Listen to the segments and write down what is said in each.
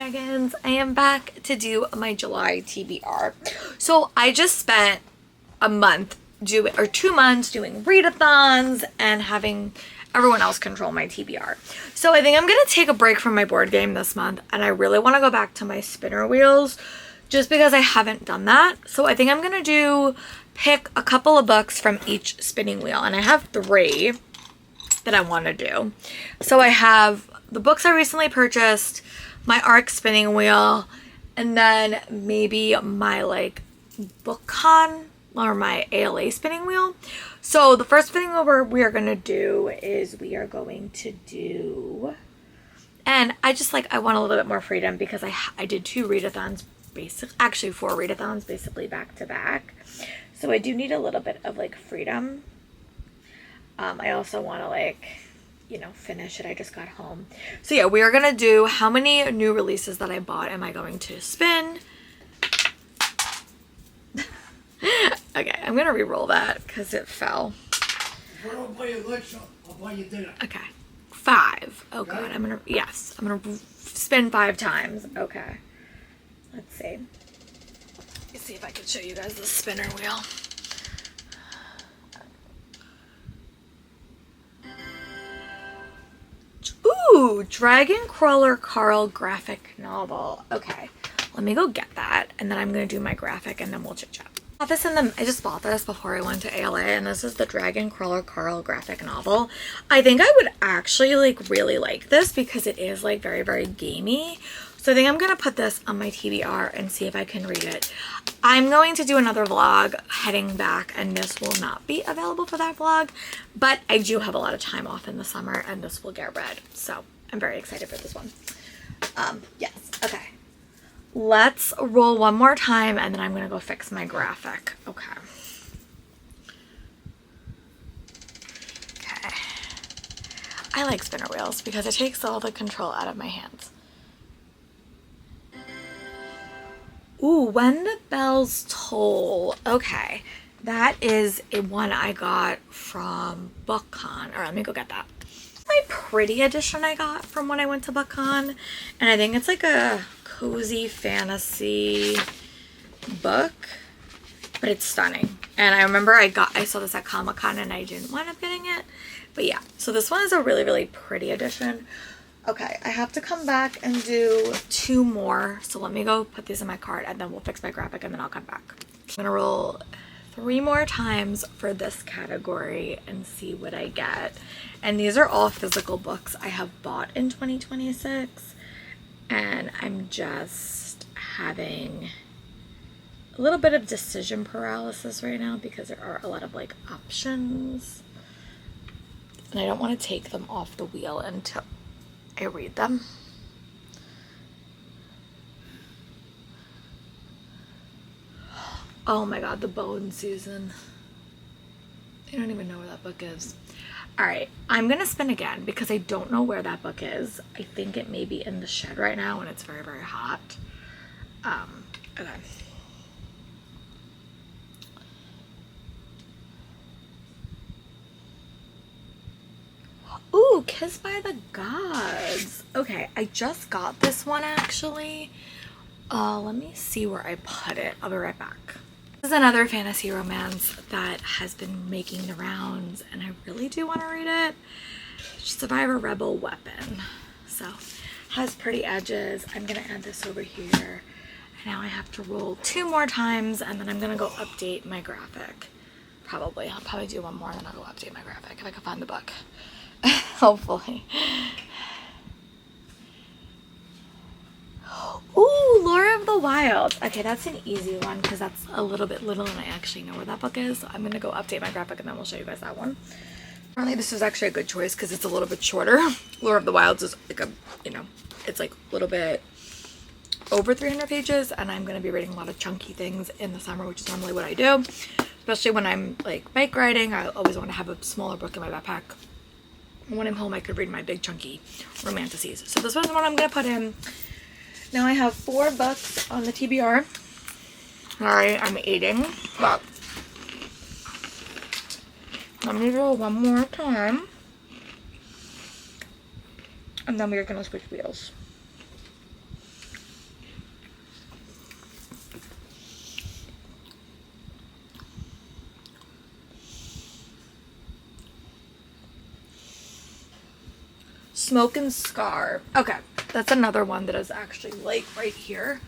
Dragons, I am back to do my July TBR. So I just spent a month doing, or 2 months doing readathons and having everyone else control my TBR. So I think I'm gonna take a break from my board game this month, and I really want to go back to my spinner wheels just because I haven't done that. So I think I'm gonna pick a couple of books from each spinning wheel, and I have 3 that I want to do. So I have the books I recently purchased, my ARC spinning wheel, and then maybe my like BookCon or my ALA spinning wheel. So the first spinning wheel we are going to do is and I want a little bit more freedom because I did 2 readathons, actually 4 readathons basically back to back. So I do need a little bit of like freedom. I also want to finish it. I just got home. So yeah, we are going to do how many new releases that I bought am I going to spin. Okay, I'm going to re-roll that because it fell. If I don't buy you lunch, I'll buy you dinner. Okay. 5. Oh god, I'm going to spin 5 times. Okay. Let's see. Let's see if I can show you guys the spinner wheel. Ooh, Dragon Crawler Carl graphic novel. Okay, let me go get that, and then I'm gonna do my graphic, and then we'll chit chat. I just bought this before I went to ALA, and this is the Dragon Crawler Carl graphic novel. I think I would actually really like this because it is like very, very gamey. So I think I'm gonna put this on my TBR and see if I can read it. I'm going to do another vlog heading back, and this will not be available for that vlog, but I do have a lot of time off in the summer and this will get read. So I'm very excited for this one. Yes, okay. Let's roll one more time and then I'm gonna go fix my graphic. Okay. Okay. I like spinner wheels because it takes all the control out of my hands. Ooh, When the Bells Toll. Okay, that is a one I got from BookCon. Or let me go get that. My pretty edition I got from when I went to BookCon, and I think it's like a cozy fantasy book, but it's stunning. And I remember I saw this at Comic-Con and I didn't wind up getting it, but yeah. So this one is a really, really pretty edition. Okay, I have to come back and do 2 more. So let me go put these in my cart and then we'll fix my graphic and then I'll come back. I'm gonna roll 3 more times for this category and see what I get. And these are all physical books I have bought in 2026. And I'm just having a little bit of decision paralysis right now because there are a lot of like options. And I don't want to take them off the wheel until I read them. Oh my god, The Bone Season. I don't even know where that book is. Alright, I'm gonna spin again because I don't know where that book is. I think it may be in the shed right now and it's very, very hot. Okay. Ooh, Kissed by the Gods. Okay, I just got this one actually. Let me see where I put it. I'll be right back. This is another fantasy romance that has been making the rounds and I really do want to read it. Survivor Rebel Weapon. So, has pretty edges. I'm going to add this over here. And now I have to roll 2 more times and then I'm going to go update my graphic. Probably. I'll probably do 1 more and then I'll go update my graphic if I can find the book. Hopefully. Ooh, Lore of the Wilds. Okay, that's an easy one because that's a little bit little and I actually know where that book is. So I'm going to go update my graphic and then we'll show you guys that one. Apparently this is actually a good choice because it's a little bit shorter. Lore of the Wilds is like it's like a little bit over 300 pages and I'm going to be reading a lot of chunky things in the summer, which is normally what I do. Especially when I'm like bike riding, I always want to have a smaller book in my backpack. When I'm home, I could read my big chunky romanticises. So this one's the one I'm going to put in. Now I have 4 books on the TBR. Sorry, I'm eating. But let me roll 1 more time. And then we're going to switch wheels. Smoke and Scar. Okay, that's another one that is actually like right here.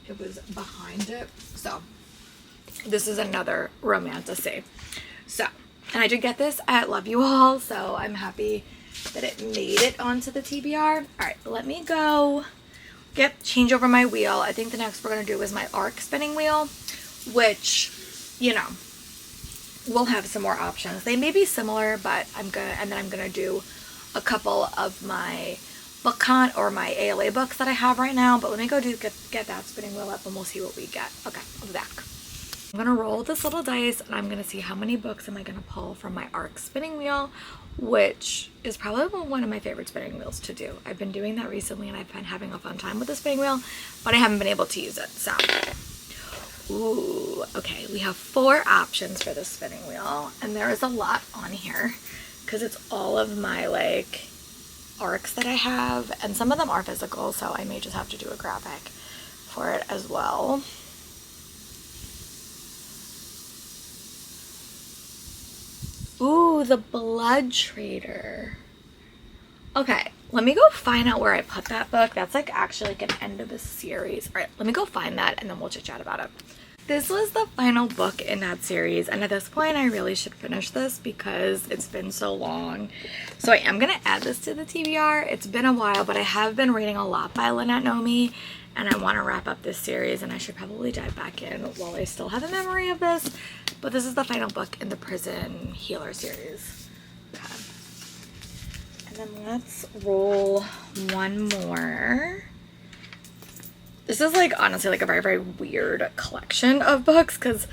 It was behind it. So this is another romantasy. So, and I did get this at Love You All, so I'm happy that it made it onto the TBR. All right, let me go change over my wheel. I think the next we're gonna do is my arc spinning wheel, which, you know, we'll have some more options. They may be similar, but I'm gonna do a couple of my BookCon or my ALA books that I have right now. But let me go get that spinning wheel up and we'll see what we get. Okay, I'll be back. I'm gonna roll this little dice and I'm gonna see how many books am I gonna pull from my arc spinning wheel, which is probably one of my favorite spinning wheels to do. I've been doing that recently and I've been having a fun time with the spinning wheel, but I haven't been able to use it. So, ooh, okay, we have 4 options for this spinning wheel, and there is a lot on here because it's all of my like arcs that I have, and some of them are physical, so I may just have to do a graphic for it as well. Ooh, the Blood Trader. Okay, let me go find out where I put that book. That's like actually like an end of the series. All right, let me go find that and then we'll chit chat about it. This was the final book in that series, and at this point I really should finish this because it's been so long. So I am gonna add this to the TBR. It's been a while, but I have been reading a lot by Lynette Nomi, and I want to wrap up this series, and I should probably dive back in while I still have a memory of this. But this is the final book in the Prison Healer series. Okay. And then let's roll one more. This is like honestly like a very, very weird collection of books because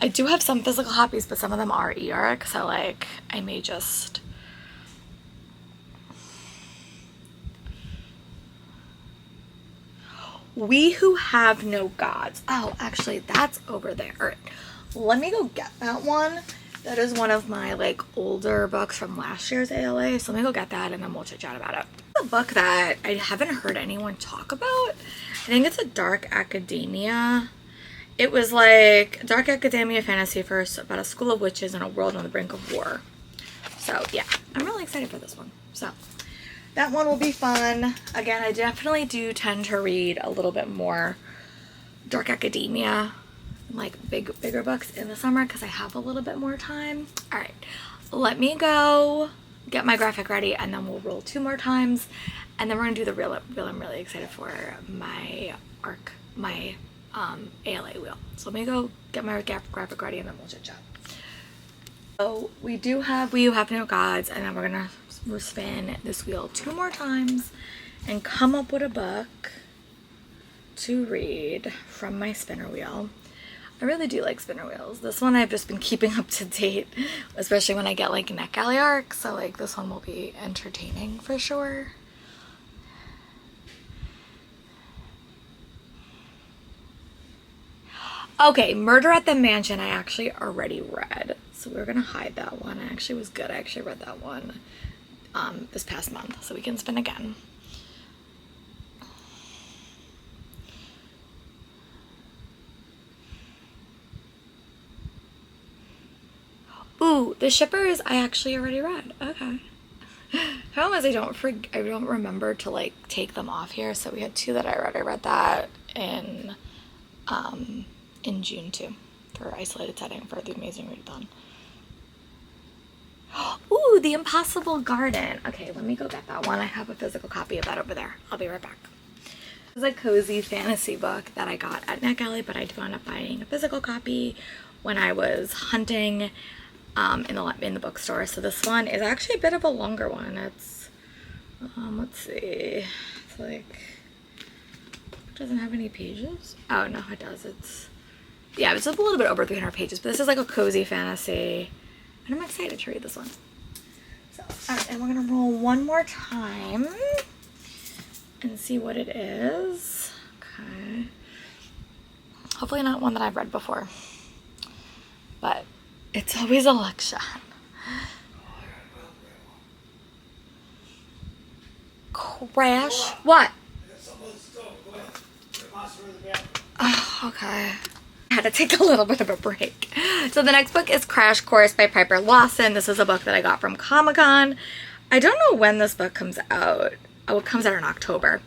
I do have some physical copies, but some of them are e-arc, so like I may just... We Who Have No Gods. Oh, actually that's over there. All right, let me go get that one. That is one of my like older books from last year's ALA, so let me go get that and then we'll chit chat about it. A book that I haven't heard anyone talk about. I think it's a dark academia. It was like dark academia fantasy about a school of witches in a world on the brink of war. So yeah, I'm really excited for this one. So that one will be fun. Again, I definitely do tend to read a little bit more dark academia, like bigger books in the summer because I have a little bit more time. All right, let me go get my graphic ready and then we'll roll 2 more times and then we're gonna do the reel I'm really excited for, my arc, my ALA wheel. So let me go get my graphic ready and then we'll chit chat. So we do have We Who Have No Gods, and then we're gonna spin this wheel 2 more times and come up with a book to read from my spinner wheel. I really do like spinner wheels. This one I've just been keeping up to date, especially when I get like NetGalley arcs, so like this one will be entertaining for sure. Okay, Murder at the Mansion I actually already read, so we're gonna hide that one. It actually was good. I actually read that one this past month, so we can spin again. Ooh, The Shippers I actually already read. Okay. How is I don't remember to like take them off here. So we had 2 that I read. I read that in June too for Isolated Setting for the Amazing Readathon. Ooh, The Impossible Garden. Okay, let me go get that one. I have a physical copy of that over there. I'll be right back. This is a cozy fantasy book that I got at NetGalley, but I wound up buying a physical copy when I was hunting in the bookstore. So this one is actually a bit of a longer one. It's let's see, it's like, it doesn't have any pages. Oh no, it does. It's a little bit over 300 pages, but this is like a cozy fantasy and I'm excited to read this one. So all right, and we're gonna roll one more time and see what it is. Okay, hopefully not one that I've read before, but it's always a luck shot. Crash? What? Oh, okay. I had to take a little bit of a break. So the next book is Crash Course by Piper Lawson. This is a book that I got from Comic-Con. I don't know when this book comes out. Oh, it comes out in October.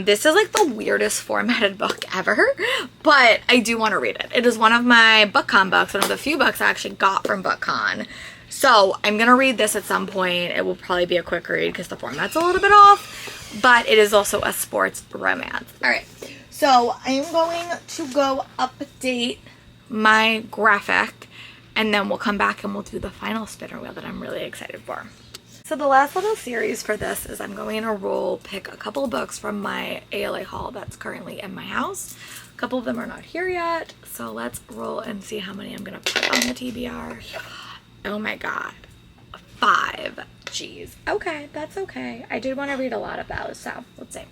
This is like the weirdest formatted book ever, but I do want to read it. It is one of my BookCon books, one of the few books I actually got from BookCon. So I'm going to read this at some point. It will probably be a quick read because the format's a little bit off, but it is also a sports romance. All right, so I am going to go update my graphic, and then we'll come back and we'll do the final spinner wheel that I'm really excited for. So the last little series for this is I'm going to pick a couple of books from my ALA haul that's currently in my house. A couple of them are not here yet, so let's roll and see how many I'm going to put on the TBR. Oh my god, 5. Jeez. Okay, that's okay. I did want to read a lot of those, so let's see.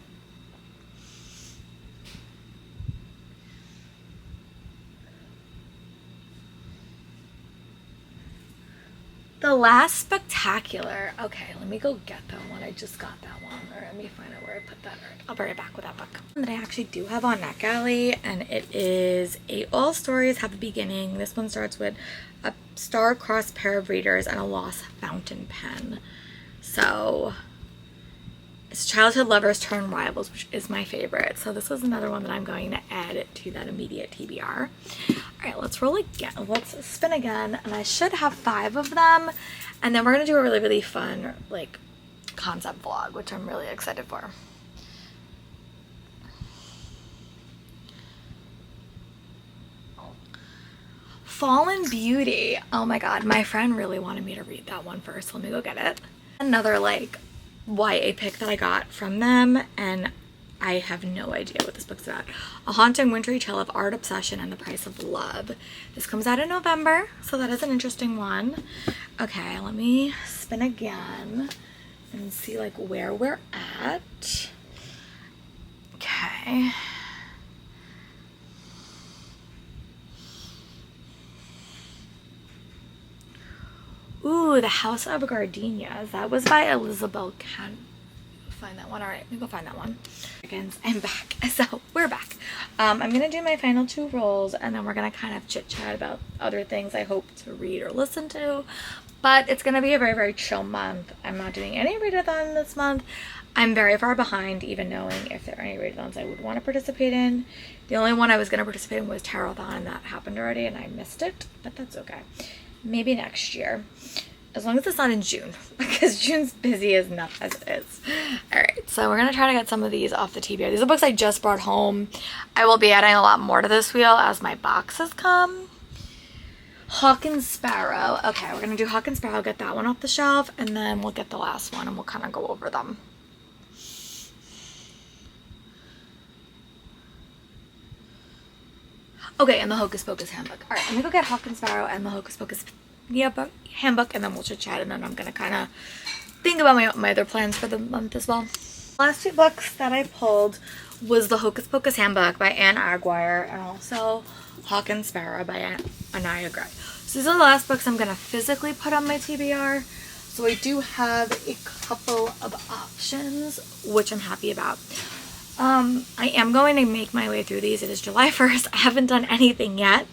The Last Spectacular. Okay, let me go get that one. I just got that one. Or let me find out where I put that. All right, I'll be right back with that book. That I actually do have on NetGalley, and it is All Stories Have a Beginning. This one starts with a star-crossed pair of readers and a lost fountain pen. So it's childhood lovers turn rivals, which is my favorite. So this was another one that I'm going to add to that immediate TBR. All right, let's roll again. Let's spin again, and I should have 5 of them. And then we're gonna do a really, really fun like concept vlog, which I'm really excited for. Fallen Beauty. Oh my god, my friend really wanted me to read that one first. Let me go get it. Another like YA pick that I got from them, and I have no idea what this book's about. A haunting wintry tale of art obsession and the price of love. This comes out in November, so that is an interesting one. Okay, let me spin again and see like where we're at. Okay. Ooh, The House of Gardenias. That was by Elizabeth Can. Find that one. All right, let me go find that one. I'm back. So we're back. I'm gonna do my final 2 rolls, and then we're gonna kind of chit chat about other things I hope to read or listen to. But it's gonna be a very, very chill month. I'm not doing any readathon this month. I'm very far behind, even knowing if there are any readathons I would want to participate in. The only one I was gonna participate in was Tarothon, and that happened already, and I missed it. But that's okay. Maybe next year. As long as it's not in June, because June's busy as enough as it is. All right, so we're going to try to get some of these off the TBR. These are books I just brought home. I will be adding a lot more to this wheel as my boxes come. Hawk and Sparrow. Okay, we're going to do Hawk and Sparrow, get that one off the shelf, and then we'll get the last one, and we'll kind of go over them. Okay, and the Hocus Pocus Handbook. All right, let me go get Hawk and Sparrow and the Hocus Pocus handbook, and then we'll chit chat, and then I'm gonna kind of think about my other plans for the month as well. Last 2 books that I pulled was the Hocus Pocus Handbook by Anne Aguirre, and also Hawk and Sparrow by Anaya Gray. So these are the last books I'm gonna physically put on my TBR. So I do have a couple of options, which I'm happy about. I am going to make my way through these. It is July 1st. I haven't done anything yet.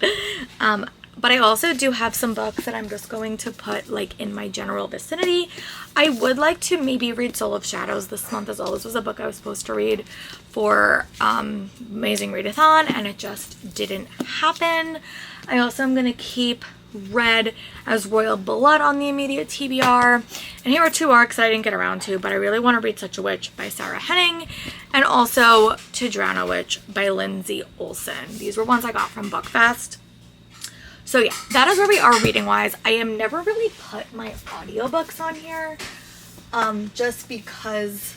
But I also do have some books that I'm just going to put like in my general vicinity. I would like to maybe read Soul of Shadows this month as well. This was a book I was supposed to read for Amazing Readathon, and it just didn't happen. I also am going to keep Red as Royal Blood on the immediate TBR. And here are 2 arcs that I didn't get around to, but I really want to read Such a Witch by Sarah Henning, and also To Drown a Witch by Lindsay Olsen. These were ones I got from BookFest. So yeah, that is where we are reading wise. I am never really put my audiobooks on here, just because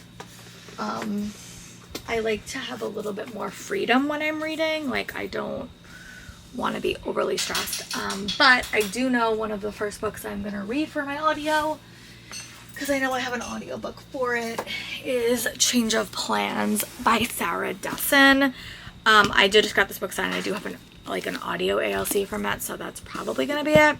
I like to have a little bit more freedom when I'm reading. Like, I don't want to be overly stressed. But I do know one of the first books I'm going to read for my audio, because I know I have an audiobook for it, is Change of Plans by Sarah Dessen. I did just got this book signed. I do have an audio ALC format, so that's probably going to be it.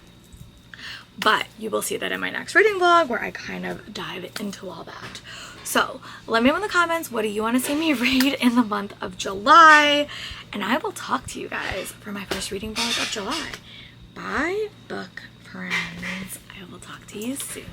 But you will see that in my next reading vlog, where I kind of dive into all that. So let me know in the comments, what do you want to see me read in the month of July? And I will talk to you guys for my first reading vlog of July. Bye, book friends. I will talk to you soon.